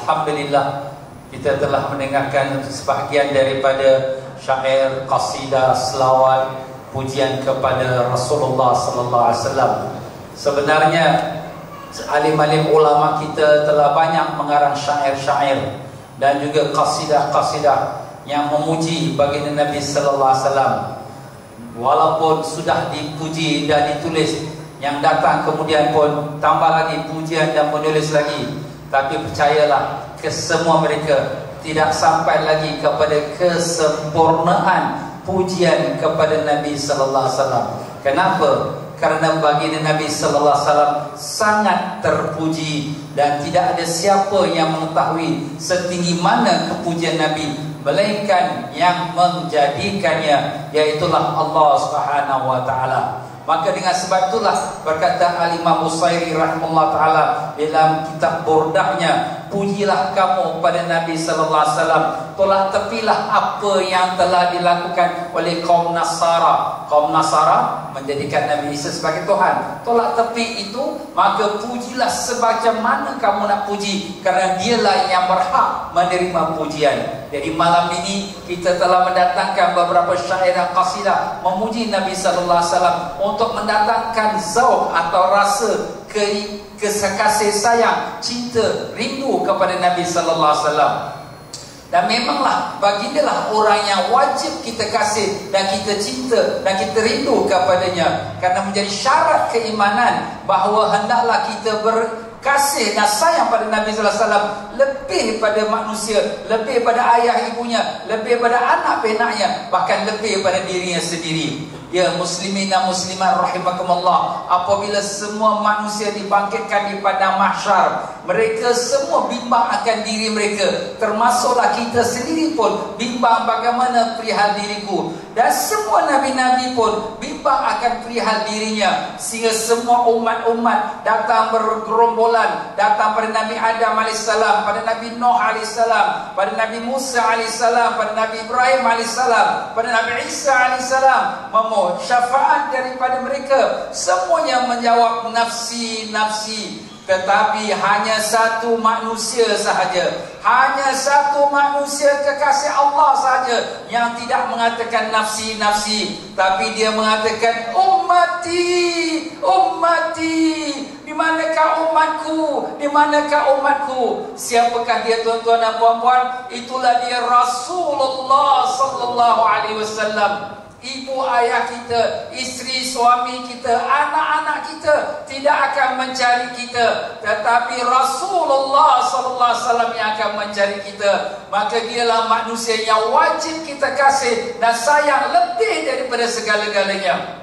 Alhamdulillah, kita telah mendengarkan sebahagian daripada syair, qasidah, selawat, pujian kepada Rasulullah sallallahu alaihi wasallam. Sebenarnya alim-alim ulama kita telah banyak mengarang syair-syair dan juga qasidah-qasidah yang memuji baginda Nabi sallallahu alaihi wasallam. Walaupun sudah dipuji dan ditulis, yang datang kemudian pun tambah lagi pujian dan menulis lagi. Tapi percayalah, kesemua mereka tidak sampai lagi kepada kesempurnaan pujian kepada Nabi sallallahu alaihi wasallam. Kenapa? Karena baginda Nabi sallallahu alaihi wasallam sangat terpuji dan tidak ada siapa yang mengetahui setinggi mana kepujian Nabi melainkan yang menjadikannya, yaitulah Allah Subhanahu wa taala. Maka dengan sebab itulah berkata Al-Imam Busairi rahimahullah ta'ala dalam kitab Burdahnya, pujilah kamu pada Nabi sallallahu alaihi wasallam, tolak tepilah apa yang telah dilakukan oleh kaum Nasara. Kaum Nasara menjadikan Nabi Isa sebagai Tuhan. Tolak tepi itu, maka pujilah sebagaimana mana kamu nak puji, karena dialah yang berhak menerima pujian. Jadi malam ini kita telah mendatangkan beberapa syair dan qasidah memuji Nabi sallallahu alaihi wasallam untuk mendatangkan zauq atau rasa kasih sayang, cinta, rindu kepada Nabi sallallahu alaihi wasallam. Dan memanglah bagindalah orang yang wajib kita kasih dan kita cinta dan kita rindu kepadanya, karena menjadi syarat keimanan bahawa hendaklah kita berkasih dan sayang pada Nabi sallallahu alaihi wasallam lebih pada manusia, lebih pada ayah ibunya, lebih pada anak penaknya, bahkan lebih pada dirinya sendiri. Ya muslimin dan muslimat rahimakumullah, apabila semua manusia dibangkitkan di padang mahsyar, mereka semua bimbang akan diri mereka, termasuklah kita sendiri pun bimbang bagaimana perihal diriku, dan semua nabi-nabi pun bimbang akan perihal dirinya. Sehingga semua umat-umat datang bergerombolan, datang pada Nabi Adam AS, pada Nabi Nuh AS, pada Nabi Musa AS, pada Nabi Ibrahim AS, pada Nabi Isa AS, memohon syafaat daripada mereka. Semuanya menjawab nafsi, nafsi. Tetapi hanya satu manusia sahaja, hanya satu manusia kekasih Allah sahaja yang tidak mengatakan nafsi, nafsi, tapi dia mengatakan ummati, ummati. Di manakah umatku? Di manakah umatku? Siapakah dia tuan-tuan dan puan-puan? Itulah dia Rasulullah sallallahu alaihi wasallam. Ibu ayah kita, isteri suami kita, anak-anak kita tidak akan mencari kita, tetapi Rasulullah sallallahu alaihi wasallam yang akan mencari kita. Maka dialah manusia yang wajib kita kasih dan sayang lebih daripada segala-galanya.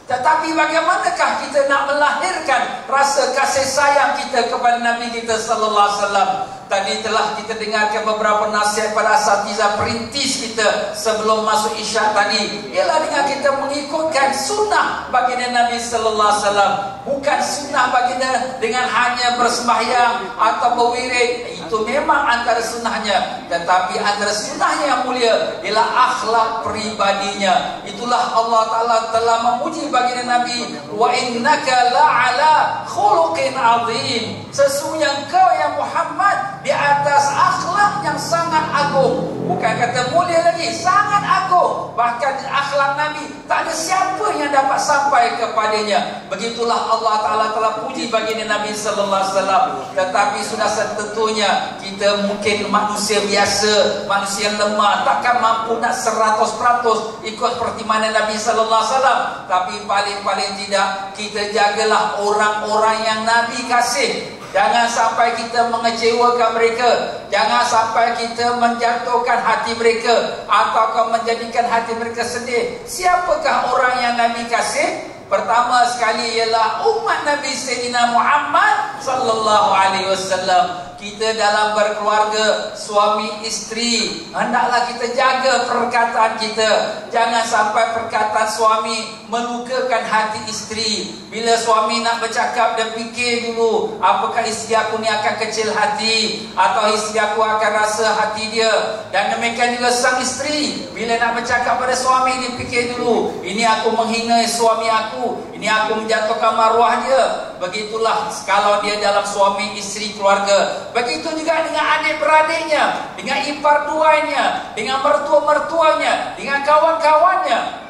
Tetapi bagaimanakah kita nak melahirkan rasa kasih sayang kita kepada Nabi kita sallallahu alaihi wasallam? Tadi telah kita dengarkan beberapa nasihat pada asatidzah perintis kita sebelum masuk isyak tadi, ialah dengan kita mengikutkan sunnah baginda Nabi sallallahu alaihi wasallam, bukan sunnah baginda dengan hanya bersembahyang atau berwirid. Itu memang antara sunnahnya, tetapi antara sunnahnya yang mulia ialah akhlak pribadinya. Itulah Allah Ta'ala telah memuji baginda Nabi, wa innaka la'ala khuluqin azim. Sesungguhnya engkau ya Muhammad di atas akhlak yang sangat agung. Bukan kata mulia lagi, sangat agung. Bahkan akhlak Nabi tak ada siapa yang dapat sampai kepadanya. Begitulah Allah Ta'ala telah puji baginda Nabi sallallahu alaihi wasallam. Tetapi sudah setentunya kita mungkin manusia biasa, manusia lemah, takkan mampu nak 100% ikut seperti mana Nabi sallallahu alaihi wasallam. Tapi paling-paling tidak kita jagalah orang-orang yang Nabi kasih. Jangan sampai kita mengecewakan mereka, jangan sampai kita menjatuhkan hati mereka ataukah menjadikan hati mereka sedih. Siapakah orang yang Nabi kasih? Pertama sekali ialah umat Nabi Sayyidina Muhammad sallallahu alaihi wasallam. Kita dalam berkeluarga, suami isteri, hendaklah kita jaga perkataan kita. Jangan sampai perkataan suami melukakan hati isteri. Bila suami nak bercakap, dia fikir dulu, apakah isteri aku ni akan kecil hati, atau isteri aku akan rasa hati dia. Dan demikian juga sang isteri, bila nak bercakap pada suami, dia fikir dulu, ini aku menghina suami aku, ini aku menjatuhkan maruah dia. Begitulah kalau dia dalam suami isteri keluarga. Begitu juga dengan adik-beradiknya, dengan ipar duanya, dengan mertua-mertuanya, dengan kawan-kawannya.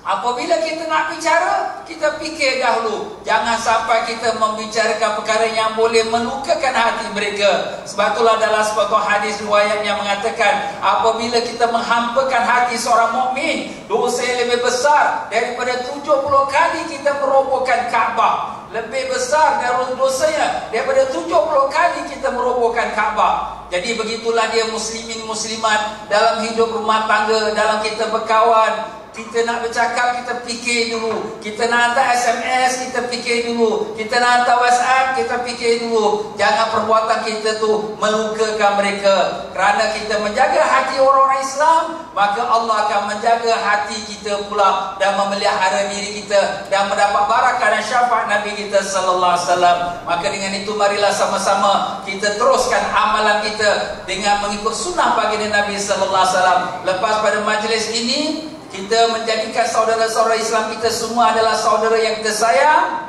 Apabila kita nak bicara, kita fikir dahulu. Jangan sampai kita membicarakan perkara yang boleh melukakan hati mereka. Sebab itulah dalam sebuah hadis riwayat yang mengatakan, apabila kita menghampakan hati seorang mukmin, dosa yang lebih besar daripada 70 kali kita merobohkan Kaabah. Lebih besar dari dosanya daripada 70 kali kita merobohkan Kaabah. Jadi begitulah dia muslimin muslimat dalam hidup rumah tangga, dalam kita berkawan. Kita nak bercakap, kita fikir dulu. Kita nak hantar SMS, kita fikir dulu. Kita nak hantar WhatsApp, kita fikir dulu. Jangan perbuatan kita tu melukakan mereka. Kerana kita menjaga hati orang-orang Islam, maka Allah akan menjaga hati kita pula dan memelihara diri kita dan mendapat barakah dan syafaat Nabi kita sallallahu alaihi wasallam. Maka dengan itu marilah sama-sama kita teruskan amalan kita dengan mengikut sunnah baginda Nabi sallallahu alaihi wasallam. Lepas pada majlis ini, kita menjadikan saudara-saudara Islam kita semua adalah saudara yang kita sayang,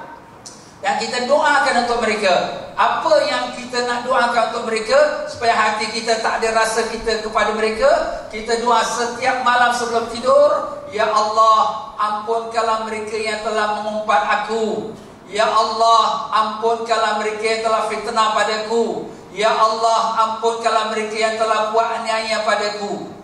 dan kita doakan untuk mereka. Apa yang kita nak doakan untuk mereka, supaya hati kita tak ada rasa kita kepada mereka. Kita doa setiap malam sebelum tidur, ya Allah, ampunkanlah mereka yang telah mengumpat aku. Ya Allah, ampunkanlah mereka yang telah fitnah padaku. Ya Allah, ampunkanlah mereka yang telah buat aniaya padaku.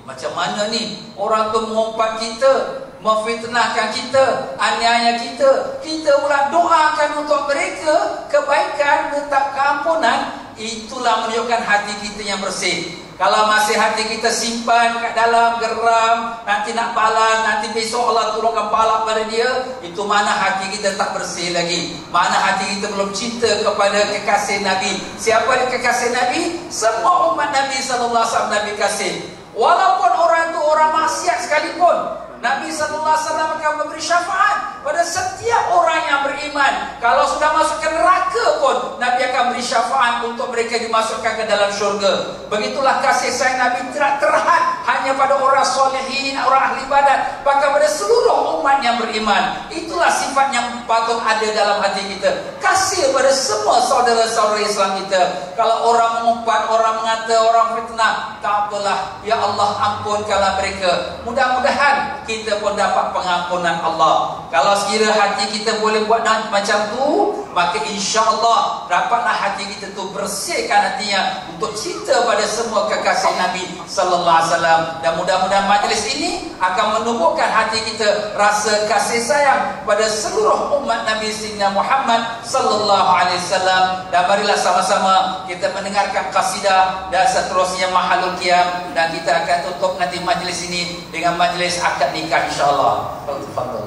Macam mana ni orang tu mengumpat kita, memfitnahkan kita, aniaya kita, kita pula doakan untuk mereka kebaikan, minta keampunan. Itulah menunjukkan hati kita yang bersih. Kalau masih hati kita simpan kat dalam, geram, nanti nak balas, nanti besok Allah turunkan bala pada dia, itu mana hati kita tak bersih lagi. Mana hati kita belum cinta kepada kekasih Nabi. Siapa kekasih Nabi? Semua umat Nabi sallallahu alaihi wasallam Nabi kasih. Walaupun orang itu orang maksiat sekalipun, Nabi sallallahu alaihi wasallam akan memberi syafaat pada setiap orang yang beriman. Kalau sudah masuk ke neraka pun, Nabi akan beri syafaat untuk mereka dimasukkan ke dalam syurga. Begitulah kasih sayang Nabi tidak terhad hanya pada orang solehin, orang ahli ibadat, bahkan pada seluruh umat yang beriman. Itulah sifat yang patut ada dalam hati kita. Kasih pada semua saudara-saudara Islam kita. Kalau orang mengumpat, orang mengata, orang fitnah, tak apalah, ya Allah ampunkanlah mereka. Mudah-mudahan kita pun dapat pengampunan Allah. Kalau sekira hati kita boleh buat macam tu, maka insya-Allah dapatlah hati kita tu bersihkan hatinya untuk cinta pada semua kekasih Nabi sallallahu alaihi wasallam. Dan mudah-mudahan majlis ini akan menumbuhkan hati kita rasa kasih sayang pada seluruh umat Nabi Sayyidina Muhammad sallallahu alaihi wasallam. Dan marilah sama-sama kita mendengarkan qasidah dan seterusnya Mahalul Qiyam, dan kita akan tutup nanti majlis ini dengan majlis akad nikah insya-Allah. Tafadhal.